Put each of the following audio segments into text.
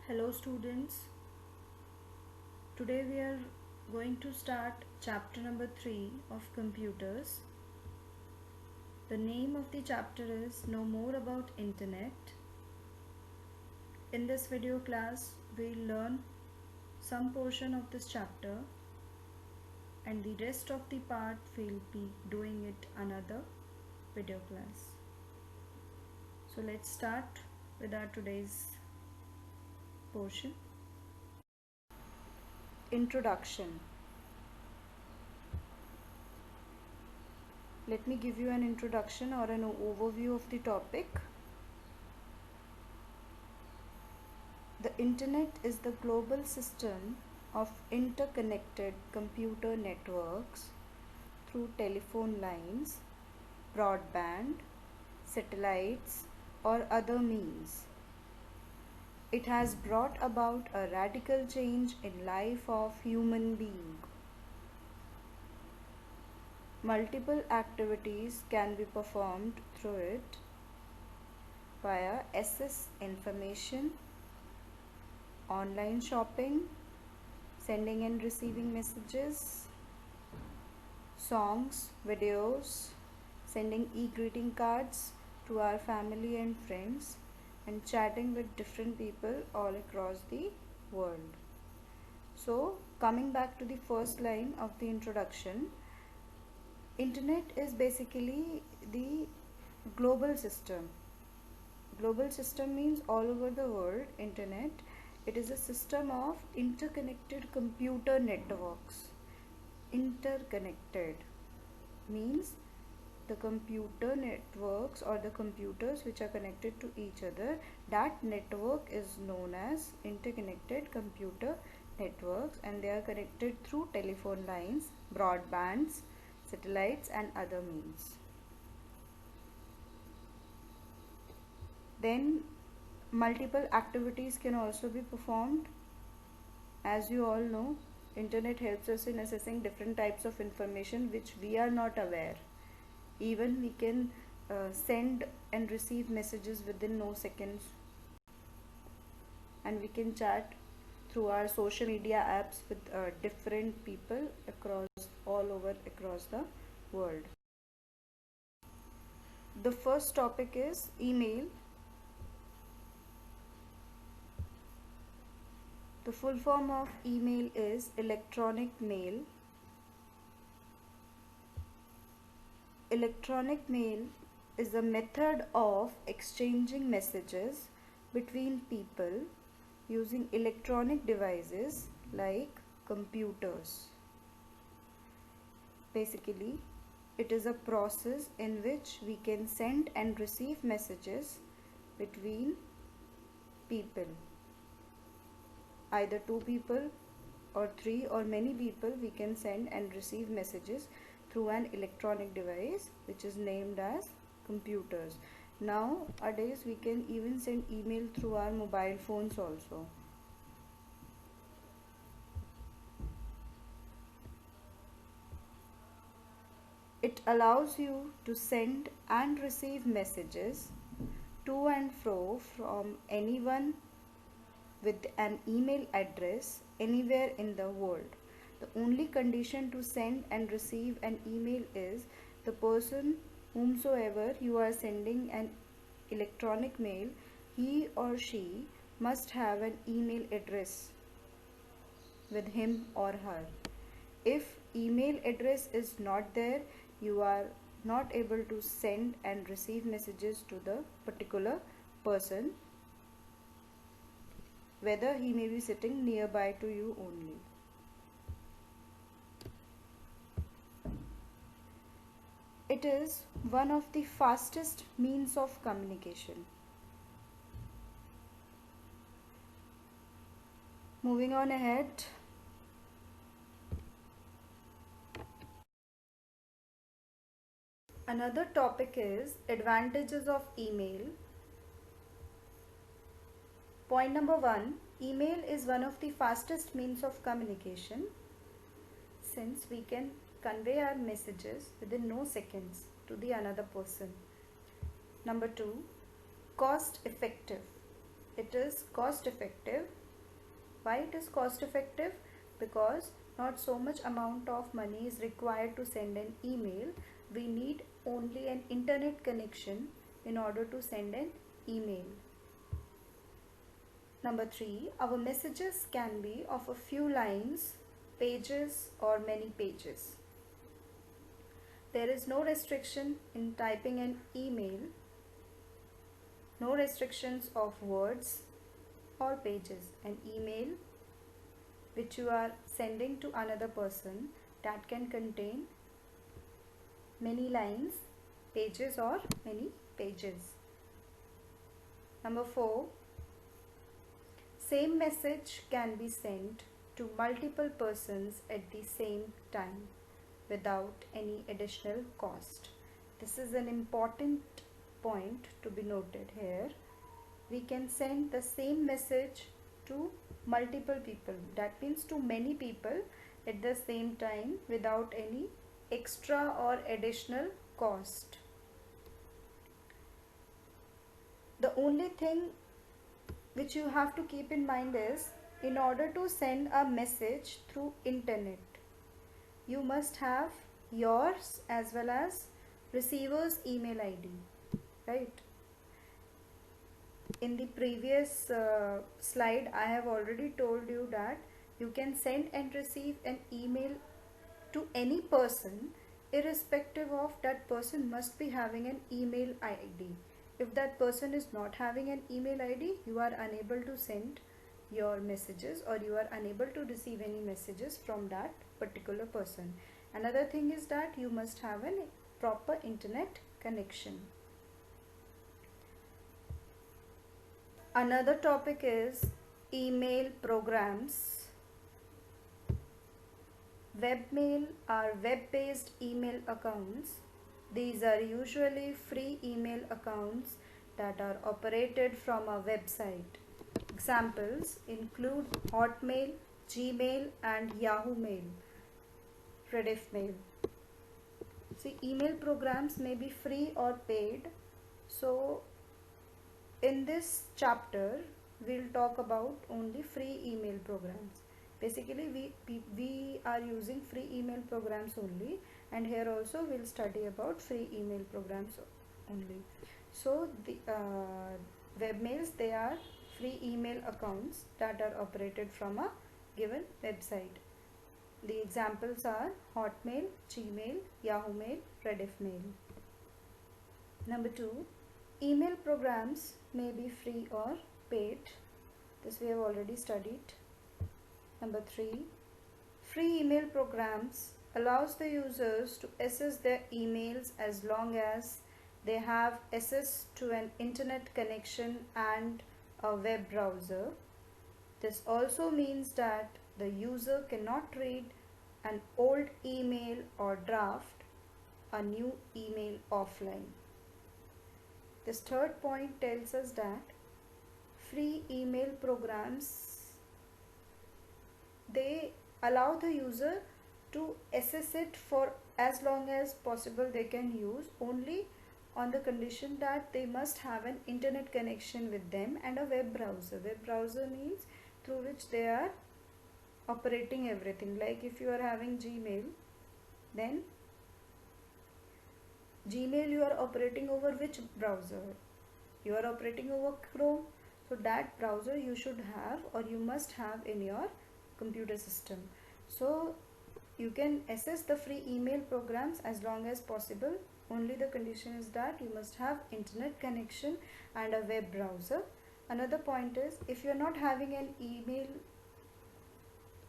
Hello students, today we are going to start chapter number 3 of computers. The name of the chapter is Know More About Internet. In this video class, we'll learn some portion of this chapter and the rest of the part we'll be doing it another video class. So let's start with our today's portion. Introduction. Let me give you an introduction or an overview of the topic. The Internet is the global system of interconnected computer networks through telephone lines, broadband, satellites, or other means. It has brought about a radical change in life of human being. Multiple activities can be performed through it via access information, online shopping, sending and receiving messages, songs, videos, sending e-greeting cards to our family and friends, and chatting with different people all across the world. So, coming back to the first line of the introduction, Internet is basically the global system. Global system means all over the world. Internet, it is a system of interconnected computer networks. Interconnected means the computer networks or the computers which are connected to each other, that network is known as interconnected computer networks, and they are connected through telephone lines, broadbands, satellites, and other means. Then multiple activities can also be performed. As you all know, Internet helps us in accessing different types of information which we are not aware. Even we can send and receive messages within no seconds, and we can chat through our social media apps with different people across the world. The first topic is email. The full form of email is electronic mail. Electronic mail is a method of exchanging messages between people using electronic devices like computers. Basically, it is a process in which we can send and receive messages between people. Either two people or three or many people, we can send and receive messages through an electronic device which is named as computers. Nowadays we can even send email through our mobile phones also. It allows you to send and receive messages to and fro from anyone with an email address anywhere in the world. The only condition to send and receive an email is the person whomsoever you are sending an electronic mail, he or she must have an email address with him or her. If email address is not there, you are not able to send and receive messages to the particular person, whether he may be sitting nearby to you only. It is one of the fastest means of communication. Moving on ahead. Another topic is advantages of email. Point number 1, email is one of the fastest means of communication since we can convey our messages within no seconds to the another person. Number 2, cost effective. It is cost effective Why it is cost effective? Because not so much amount of money is required to send an email. We need only an internet connection in order to send an email. Number 3, our messages can be of a few lines, pages or many pages. There is no restriction in typing an email, no restrictions of words or pages. An email which you are sending to another person, that can contain many lines, pages or many pages. Number 4, same message can be sent to multiple persons at the same time without any additional cost. This is an important point to be noted here. We can send the same message to multiple people, that means to many people at the same time without any extra or additional cost. The only thing which you have to keep in mind is, in order to send a message through internet, you must have yours as well as receiver's email ID, right? In the previous slide, I have already told you that you can send and receive an email to any person, irrespective of that person must be having an email ID. If that person is not having an email ID, you are unable to send your messages or you are unable to receive any messages from that particular person. Another thing is that you must have a proper internet connection. Another topic is email programs. Webmail are web-based email accounts. These are usually free email accounts that are operated from a website. Examples include Hotmail, Gmail and Yahoo Mail, Rediff Mail. See, email programs may be free or paid. So in this chapter, we'll talk about only free email programs. Basically, we are using free email programs only, and here also we'll study about free email programs only. So the webmails, they are free email accounts that are operated from a given website. The examples are Hotmail, Gmail, Yahoo Mail, Rediff Mail. Number 2, email programs may be free or paid. This we have already studied. Number 3, free email programs allows the users to access their emails as long as they have access to an internet connection and a web browser. This also means that the user cannot read an old email or draft a new email offline. This third point tells us that free email programs, they allow the user to access it for as long as possible. They can use only on the condition that they must have an internet connection with them and a web browser. Web browser means through which they are operating everything. Like if you are having Gmail, then Gmail you are operating over which browser? You are operating over Chrome. So that browser you should have or you must have in your computer system. So you can access the free email programs as long as possible. Only the condition is that you must have internet connection and a web browser. Another point is, if you are not having an email,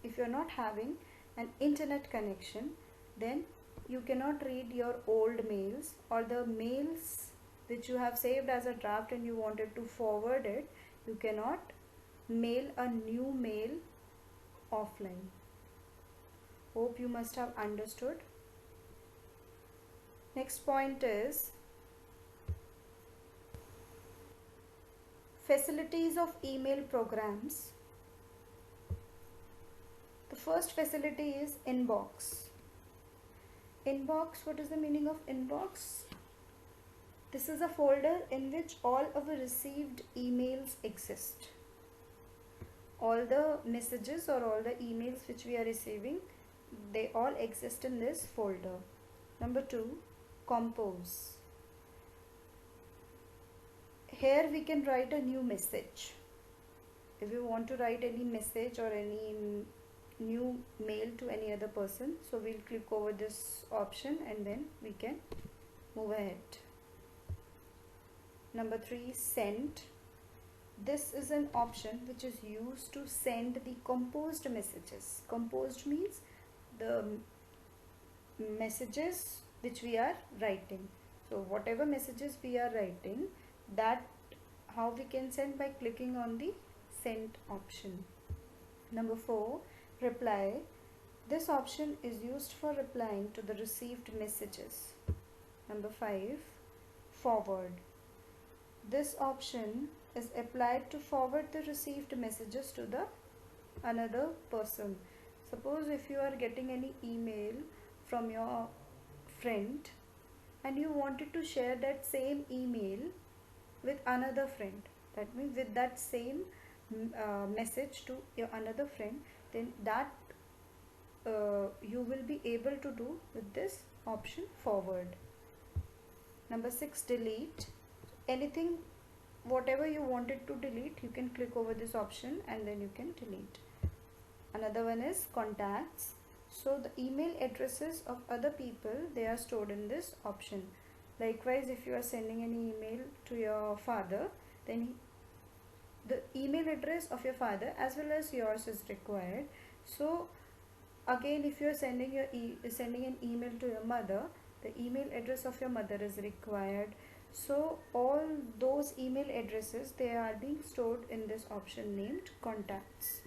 if you are not having an internet connection, then you cannot read your old mails or the mails which you have saved as a draft and you wanted to forward it. You cannot mail a new mail offline. Hope you must have understood. Next point is facilities of email programs. The first facility is inbox. Inbox, what is the meaning of inbox? This is a folder in which all our received emails exist. all the messages or all the emails which we are receiving, they all exist in this folder. Number 2, compose. Here we can write a new message. If you want to write any message or any new mail to any other person, so we'll click over this option and then we can move ahead. Number 3, send. This is an option which is used to send the composed messages. Composed means the messages which we are writing. So whatever messages we are writing, that how we can send, by clicking on the send option. Number 4, reply. This option is used for replying to the received messages. Number 5, forward. This option is applied to forward the received messages to the another person. Suppose if you are getting any email from your friend and you wanted to share that same email with another friend, that means with that same message to your another friend, then that you will be able to do with this option, forward. Number 6, delete. Anything, whatever you wanted to delete, you can click over this option and then you can delete. Another one is contacts. So the email addresses of other people, they are stored in this option. Likewise, if you are sending an email to your father, then the email address of your father as well as yours is required. So again, if you are sending an email to your mother, the email address of your mother is required. So all those email addresses, they are being stored in this option named contacts.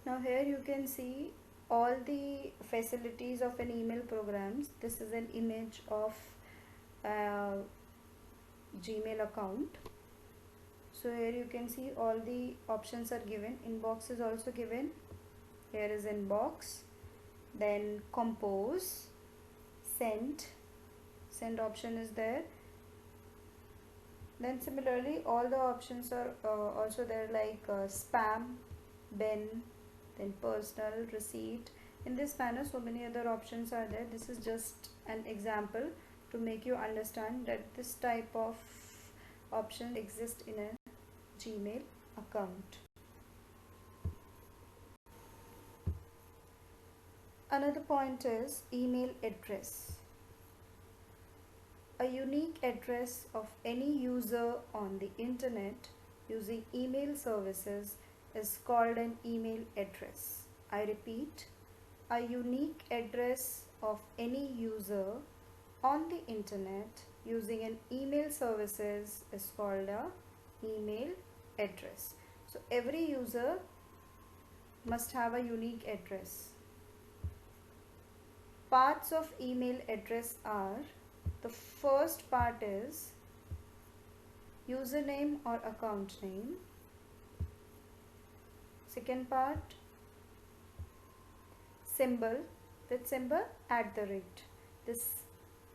Now here you can see all the facilities of an email programs. This is an image of Gmail account. So here you can see all the options are given. Inbox is also given. Here is inbox, then compose, send option is there. Then similarly all the options are also there, like spam, bin, then personal, receipt. In this manner, so many other options are there. This is just an example to make you understand that this type of option exists in a Gmail account. Another point is email address. A unique address of any user on the internet using email services is called an email address. I repeat, a unique address of any user on the internet using an email services is called a email address. So every user must have a unique address. Parts of email address are, the first part is username or account name. Second part, symbol, with symbol @. This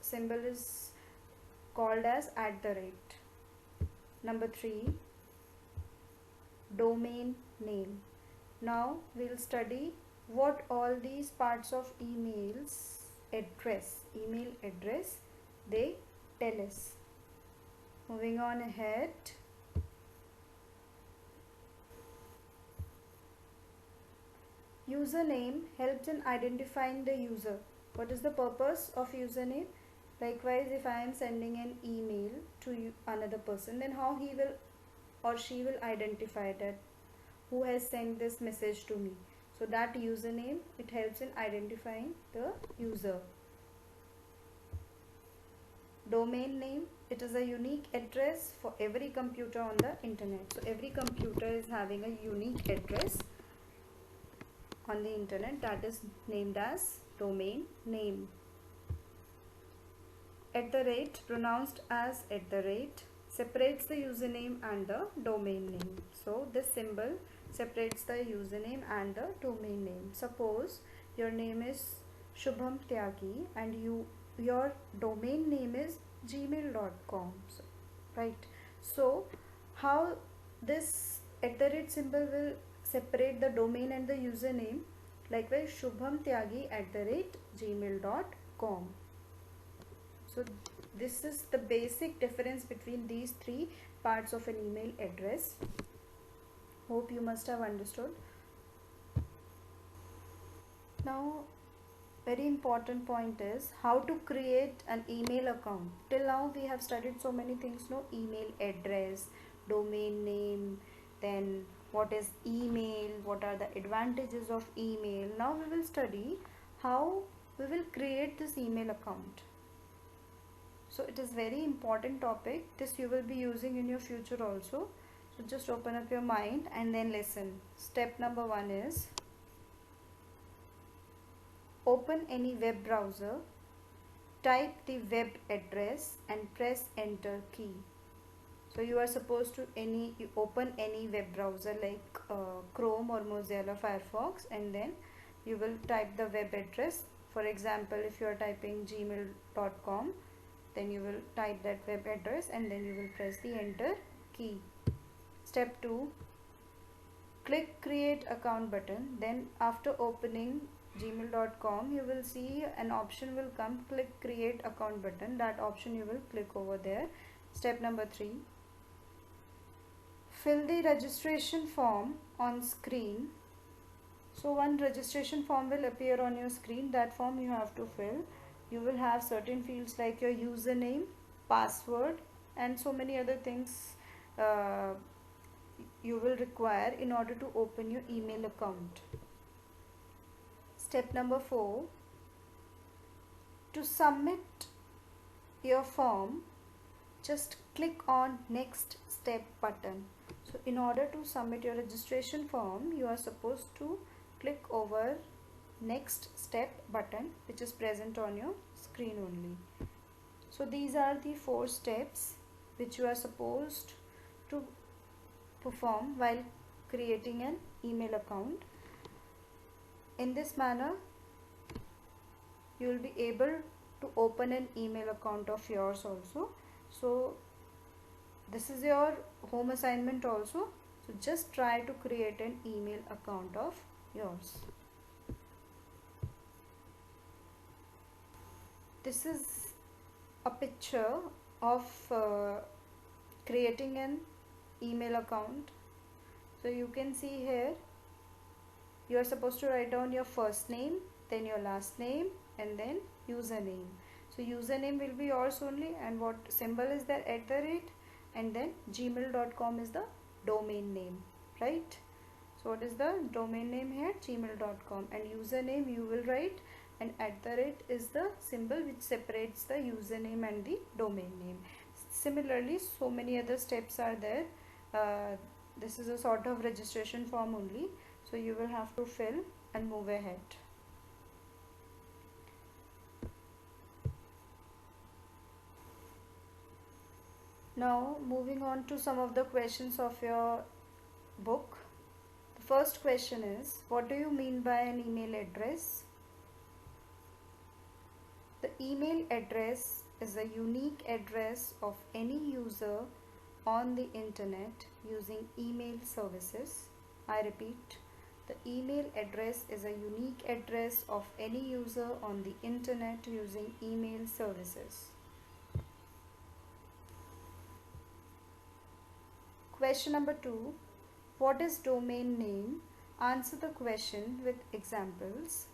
symbol is called as @. Number 3, domain name. Now we'll study what all these parts of email address, they tell us. Moving on ahead. Username helps in identifying the user. What is the purpose of username? Likewise, if I am sending an email to another person, then how he will or she will identify that who has sent this message to me. So that username, it helps in identifying the user. Domain name, it is a unique address for every computer on the internet. So every computer is having a unique address on the internet, that is named as domain name. @ pronounced as @ separates the username and the domain name. So this symbol separates the username and the domain name. Suppose your name is Shubham Tyagi and your domain name is gmail.com, right? So how This at the rate symbol will separate the domain and the username. Likewise, shubhamtyagi@gmail.com. So this is the basic difference between these three parts of an email address. Hope you must have understood. Now, very important point is how to create an email account. Till now we have studied so many things, no? Email address, domain name, then what is email, what are the advantages of email. Now we will study how we will create this email account. So it is very important topic. This you will be using in your future also. So just open up your mind and then listen. Step number 1 is open any web browser, type the web address and press enter key. So you are supposed to open any web browser like Chrome or Mozilla Firefox, and then you will type the web address. For example, if you are typing gmail.com, then you will type that web address and then you will press the enter key. Step 2, click create account button. Then after opening gmail.com, you will see an option will come, click create account button. That option you will click over there. Step number 3, fill the registration form on screen. So one registration form will appear on your screen. That form you have to fill. You will have certain fields like your username, password, and so many other things you will require in order to open your email account. Step number 4, to submit your form, just click on next step button. So in order to submit your registration form, you are supposed to click over next step button, which is present on your screen only. So these are the 4 steps which you are supposed to perform while creating an email account. In this manner, you will be able to open an email account of yours also. So this is your home assignment also. So just try to create an email account of yours. This is a picture of creating an email account. So you can see here, you are supposed to write down your first name, then your last name, and then username. So username will be yours only, and what symbol is there, @ and then gmail.com is the domain name, right? So what is the domain name here? gmail.com. And username you will write, and @ is the symbol which separates the username and the domain name. Similarly, so many other steps are there. This is a sort of registration form only, so you will have to fill and move ahead. Now moving on to some of the questions of your book. The first question is, what do you mean by an email address? The email address is a unique address of any user on the internet using email services. I repeat, the email address is a unique address of any user on the internet using email services. Question number 2, what is domain name? Answer the question with examples.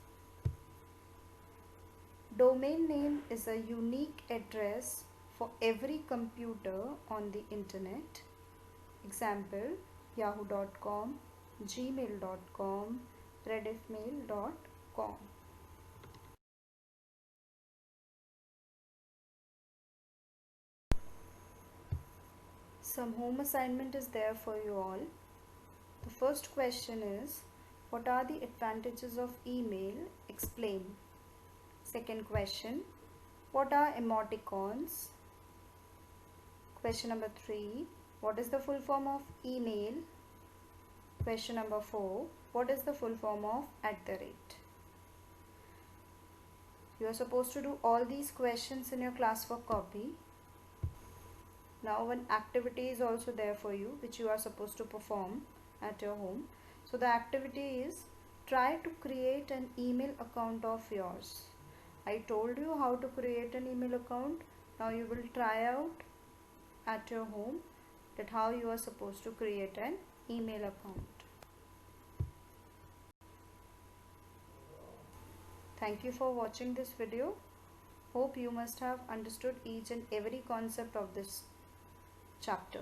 Domain name is a unique address for every computer on the internet. Example, yahoo.com, gmail.com, rediffmail.com. Some home assignment is there for you all. The first question is, what are the advantages of email? Explain. Second question, what are emoticons? Question number 3, what is the full form of email? Question number 4, what is the full form of @? You are supposed to do all these questions in your classwork copy. Now one activity is also there for you which you are supposed to perform at your home. So the activity is, try to create an email account of yours. I told you how to create an email account. Now you will try out at your home that how you are supposed to create an email account. Thank you for watching this video. Hope you must have understood each and every concept of this chapter.